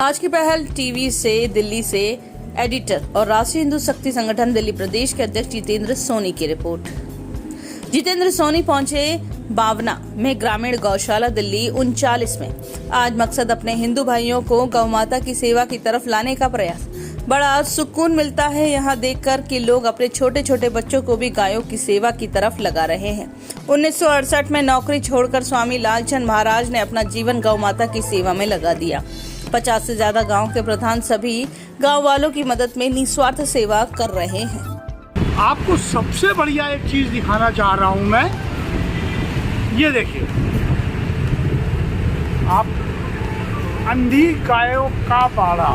आज की पहल टीवी से दिल्ली से एडिटर और राष्ट्रीय हिंदू शक्ति संगठन दिल्ली प्रदेश के अध्यक्ष जितेंद्र सोनी की रिपोर्ट। जितेंद्र सोनी पहुंचे बावना में ग्रामीण गौशाला दिल्ली 39 में। आज मकसद अपने हिंदू भाइयों को गौ माता की सेवा की तरफ लाने का प्रयास। बड़ा सुकून मिलता है यहाँ देखकर कि लोग अपने छोटे छोटे बच्चों को भी गायों की सेवा की तरफ लगा रहे हैं। 1968 में नौकरी छोड़कर स्वामी लालचंद महाराज ने अपना जीवन गौ माता की सेवा में लगा दिया। 50 से ज्यादा गांव के प्रधान सभी गांव वालों की मदद में निस्वार्थ सेवा कर रहे हैं। आपको सबसे बढ़िया एक चीज दिखाना चाह रहा हूं मैं। ये देखिए, आप अंधी गायों का बाड़ा।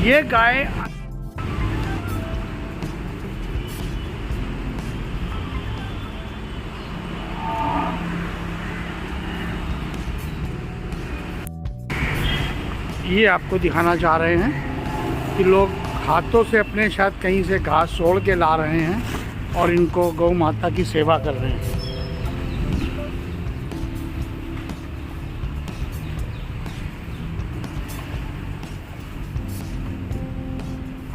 ये गाय ये आपको दिखाना चाह रहे हैं कि लोग हाथों से अपने शायद कहीं से घास सोड़ के ला रहे हैं और इनको गौ माता की सेवा कर रहे हैं।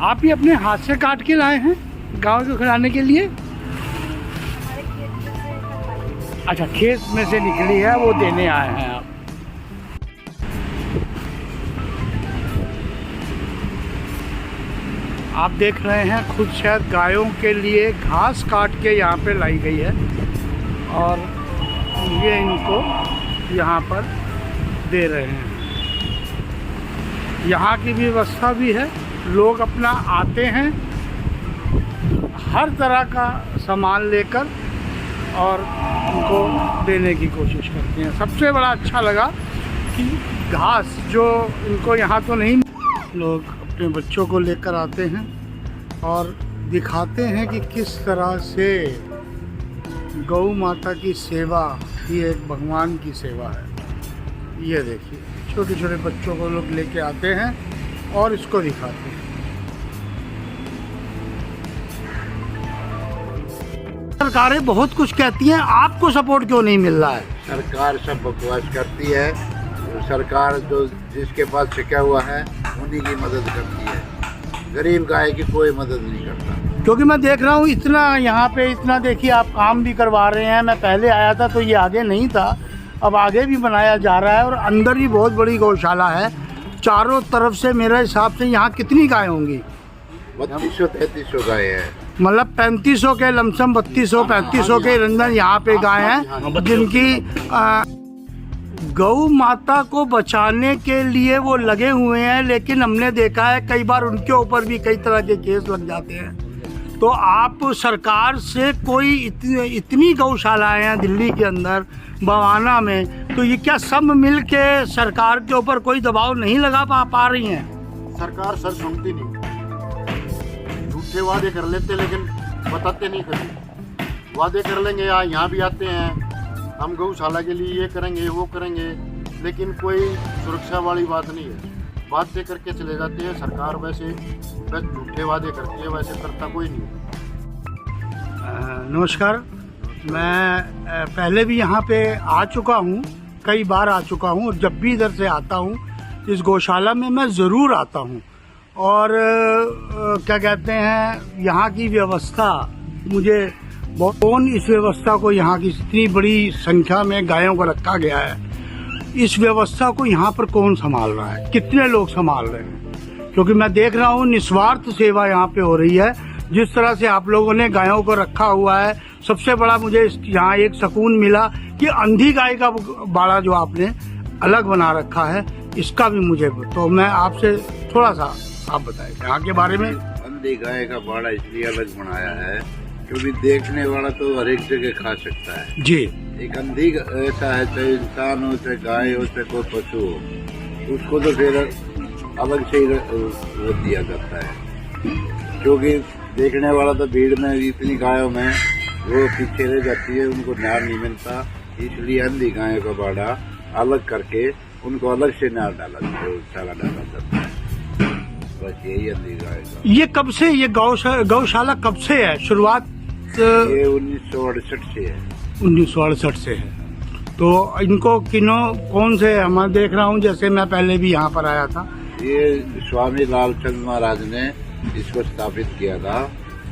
आप ही अपने हाथ से काट के लाए हैं गांव को खिलाने के लिए? अच्छा, खेत में से निकली है, वो देने आए हैं आप। आप देख रहे हैं खुद शायद गायों के लिए घास काट के यहाँ पे लाई गई है और ये इनको यहाँ पर दे रहे हैं। यहाँ की व्यवस्था भी है, लोग अपना आते हैं हर तरह का सामान लेकर और उनको देने की कोशिश करते हैं। सबसे बड़ा अच्छा लगा कि घास जो इनको यहाँ तो नहीं, लोग अपने बच्चों को लेकर आते हैं और दिखाते हैं कि किस तरह से गौ माता की सेवा ही एक भगवान की सेवा है। ये देखिए, छोटे छोटे बच्चों को लोग लेके आते हैं और इसको दिखाते हैं। सरकारें बहुत कुछ कहती हैं, आपको सपोर्ट क्यों नहीं मिल रहा है? सरकार सब बकवास करती है। सरकार जो जिसके पास छिका हुआ है उन्हीं की मदद करती है, गरीब गाय की कोई मदद नहीं करता। क्योंकि मैं देख रहा हूँ इतना यहाँ पे, इतना देखिए आप काम भी करवा रहे हैं। मैं पहले आया था तो ये आगे नहीं था, अब आगे भी बनाया जा रहा है और अंदर ही बहुत बड़ी गौशाला है। चारों तरफ से मेरे हिसाब से यहाँ कितनी गाय होंगी? 3200-3300 गाय है। मतलब 3500 के लमसम 3200-3500 के रंजन यहाँ पे गाय हैं, जिनकी गौ माता को बचाने के लिए वो लगे हुए हैं। लेकिन हमने देखा है कई बार उनके ऊपर भी कई तरह के केस लग जाते हैं। तो आप सरकार से कोई इतनी गौशालाएं हैं दिल्ली के अंदर, बवाना में, तो ये क्या सब मिल के सरकार के ऊपर कोई दबाव नहीं लगा पा रही हैं? सरकार सर सुनती नहीं, झूठे वादे कर लेते लेकिन बताते नहीं। कभी वादे कर लेंगे, यहाँ भी आते हैं, हम गौशाला के लिए ये करेंगे वो करेंगे, लेकिन कोई सुरक्षा वाली बात नहीं है। बातें करके चले जाते हैं। सरकार वैसे बस झूठे वादे करती है, वैसे करता कोई नहीं। नमस्कार, मैं पहले भी यहाँ पे आ चुका हूँ, कई बार आ चुका हूँ और जब भी इधर से आता हूँ इस गौशाला में मैं ज़रूर आता हूँ। और क्या कहते हैं, यहाँ की व्यवस्था मुझे कौन इस व्यवस्था को, यहाँ की इतनी बड़ी संख्या में गायों को रखा गया है, इस व्यवस्था को यहाँ पर कौन संभाल रहा है, कितने लोग संभाल रहे हैं? क्योंकि मैं देख रहा हूँ निस्वार्थ सेवा यहाँ पे हो रही है। जिस तरह से आप लोगों ने गायों को रखा हुआ है, सबसे बड़ा मुझे यहाँ एक सुकून मिला कि अंधी गाय का बाड़ा जो आपने अलग बना रखा है, इसका भी मुझे, तो मैं आपसे थोड़ा सा आप बताएं यहाँ के बारे में। अंधी गाय का बाड़ा इसलिए अलग बनाया है क्योंकि देखने वाला तो हर एक जगह खा सकता है जी। एक अंधी ऐसा है, चाहे इंसान हो, चाहे गाय हो, चाहे कोई पशु हो, उसको तो फिर अलग से ही वो दिया जाता है। क्योंकि देखने वाला तो भीड़ में इतनी गायों में वो पीछे रह जाती है, उनको न्याय नहीं मिलता। इसलिए अंधी गायों का बाड़ा अलग करके उनको अलग से न्याय डाला जाता है। बस यही अंधी गाय का। ये कब से, ये गौशाला कब से है? शुरुआत ये 1968 से है। 1968 से है। तो इनको कौन से मैं देख रहा हूँ, जैसे मैं पहले भी यहाँ पर आया था। ये स्वामी लालचंद महाराज ने इसको स्थापित किया था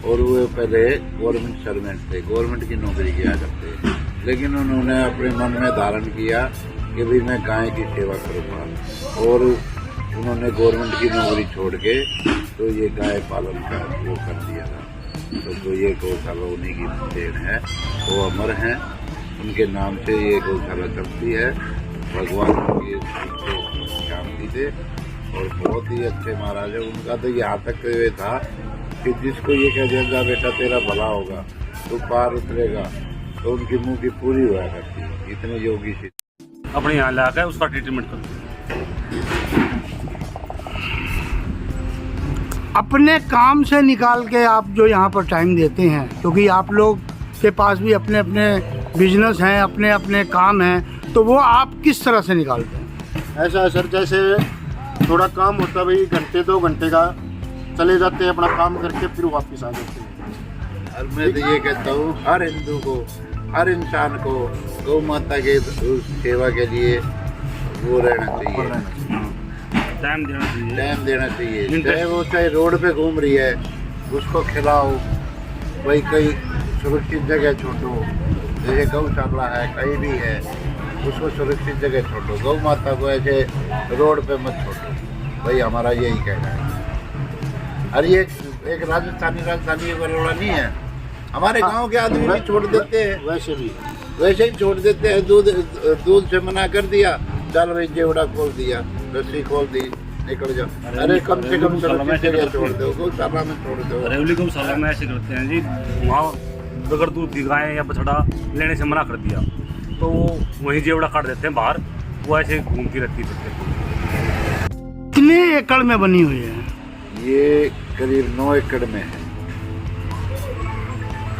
और वो पहले गवर्नमेंट सर्वेंट थे, गवर्नमेंट की नौकरी किया करते, लेकिन उन्होंने अपने मन में धारण किया कि भाई मैं गाय की सेवा करूँगा और उन्होंने गवर्नमेंट की नौकरी छोड़ के तो ये गाय पालन का वो कर दिया था। तो ये गौशाला उन्हीं की देन है, वो अमर हैं, उनके नाम से ये गौशाला चलती है। भगवान उनकी शांति दे और बहुत ही अच्छे महाराज है। उनका तो यहाँ तक ये था कि जिसको ये कह देगा बेटा तेरा भला होगा तो पार उतरेगा, तो उनकी मुंह की पूरी हुआ करती, इतने योगी से अपने यहाँ लाकर उसका ट्रीटमेंट करते हैं। अपने काम से निकाल के आप जो यहाँ पर टाइम देते हैं, क्योंकि आप लोग के पास भी अपने अपने बिजनेस हैं, अपने अपने काम हैं, तो वो आप किस तरह से निकालते हैं? ऐसा है सर, जैसे थोड़ा काम होता है भाई, घंटे 2 घंटे का चले जाते हैं, अपना काम करके फिर वापस आ जाते हैं। और मैं तो ये कहता हूँ हर हिंदू को, हर इंसान को गौ माता के सेवा के लिए वो रहना चाहिए, टाइम देना चाहिए। चाहे वो चाहे रोड पे घूम रही है उसको खिलाओ, भाई कहीं सुरक्षित जगह छोड़ो, जैसे गौशाला है कहीं भी है उसको सुरक्षित जगह छोड़ो, गौ माता को ऐसे रोड पे मत छोड़ो, भाई हमारा यही कहना है। अरे ये एक राजस्थानी वाला नहीं है, हमारे गांव के आदमी भी छोड़ देते हैं, वैसे ही छोड़ देते हैं। दूध से मना कर दिया, चल भाई जेवड़ा खोल दिया, रस्सी खोल दी, निकल जाओ। अरे कम से कम छोड़ दो, गौशाला में छोड़ दो। रेवली गौशाला में ऐसे करते हैं जी, वहाँ बगैर दूध की गाय या बछड़ा लेने से मना कर दिया तो वहीं जेवड़ा काट देते हैं बाहर, वो ऐसे घूमती रहती है। कितने एकड़ में बनी हुई है? ये करीब 9 एकड़ में है।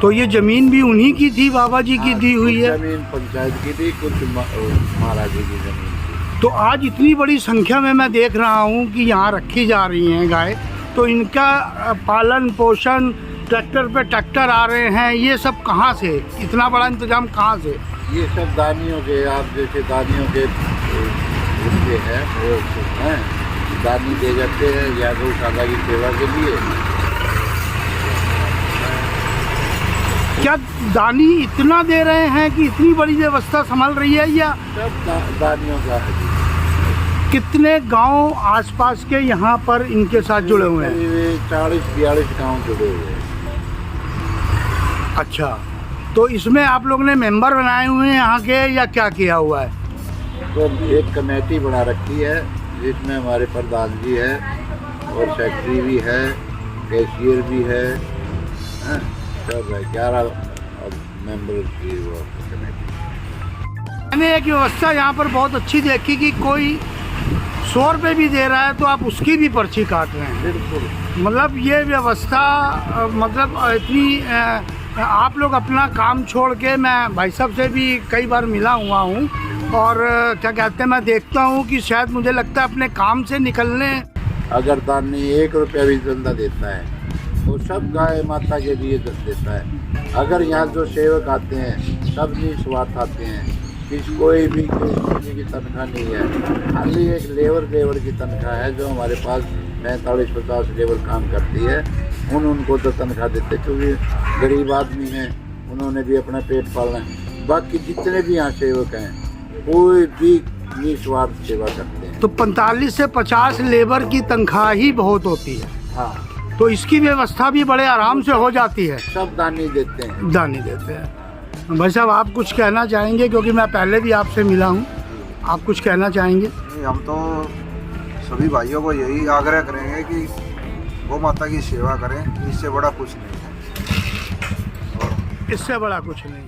तो ये जमीन भी उन्हीं की थी, बाबा जी की दी हुई है? जमीन पंचायत की थी, कुछ महाराज जी की जमीन थी। तो आज इतनी बड़ी संख्या में मैं देख रहा हूँ कि यहाँ रखी जा रही हैं गाय, तो इनका पालन पोषण, ट्रैक्टर पे ट्रैक्टर आ रहे हैं, ये सब कहाँ से, इतना बड़ा इंतजाम कहाँ से? ये सब दानियों के, आप जैसे दानियों के उसके हैं, वो हैं दानी दे जाते हैं या गौशाला की सेवा के लिए। क्या दानी इतना दे रहे हैं कि इतनी बड़ी व्यवस्था संभाल रही है, या सब दानियों का है। कितने गांव आसपास के यहाँ पर इनके साथ जुड़े हुए हैं? 40-42 गाँव जुड़े हुए हैं। अच्छा, तो इसमें आप लोग ने मेंबर बनाए हुए हैं यहाँ के, या क्या किया हुआ है? तो एक कमेटी बना रखी है जिसमें हमारे प्रधान जी है और सेक्रेटरी भी है, कैशियर भी है, सब है, 11 मेंबर की वो कमेटी। मैंने एक व्यवस्था यहाँ पर बहुत अच्छी देखी कि कोई 100 रुपये भी दे रहा है तो आप उसकी भी पर्ची काट रहे हैं। बिल्कुल, मतलब ये व्यवस्था मतलब इतनी आप लोग अपना काम छोड़ के, मैं भाई साहब से भी कई बार मिला हुआ हूँ और क्या कहते हैं, मैं देखता हूँ कि शायद मुझे लगता है अपने काम से निकलने। अगर दानी 1 रुपया भी चंदा देता है तो सब गाय माता के लिए देता है। अगर यहाँ जो सेवक आते हैं सब निस्वार्थ आते हैं, कोई भी किसी की तनख्वाह नहीं है, खाली एक लेबर की तनख्वाह है जो हमारे पास 45-50 लेबर काम करती है, उनको तो तनख्वाह देते क्योंकि गरीब आदमी हैं, उन्होंने भी अपना पेट पालना है। बाकी जितने भी यहाँ सेवक हैं कोई भी निस्वार्थ सेवा करते हैं। तो 45 से 50 लेबर की तनख्वाह ही बहुत होती है। हाँ, तो इसकी व्यवस्था भी बड़े आराम से हो जाती है। सब दानी देते हैं। दानी देते हैं। भाई साहब आप कुछ कहना चाहेंगे, क्योंकि मैं पहले भी आपसे मिला हूँ, आप कुछ कहना चाहेंगे? हम तो सभी भाइयों को यही आग्रह करेंगे कि गौ माता की सेवा करें, इससे बड़ा कुछ नहीं है। इससे बड़ा कुछ नहीं।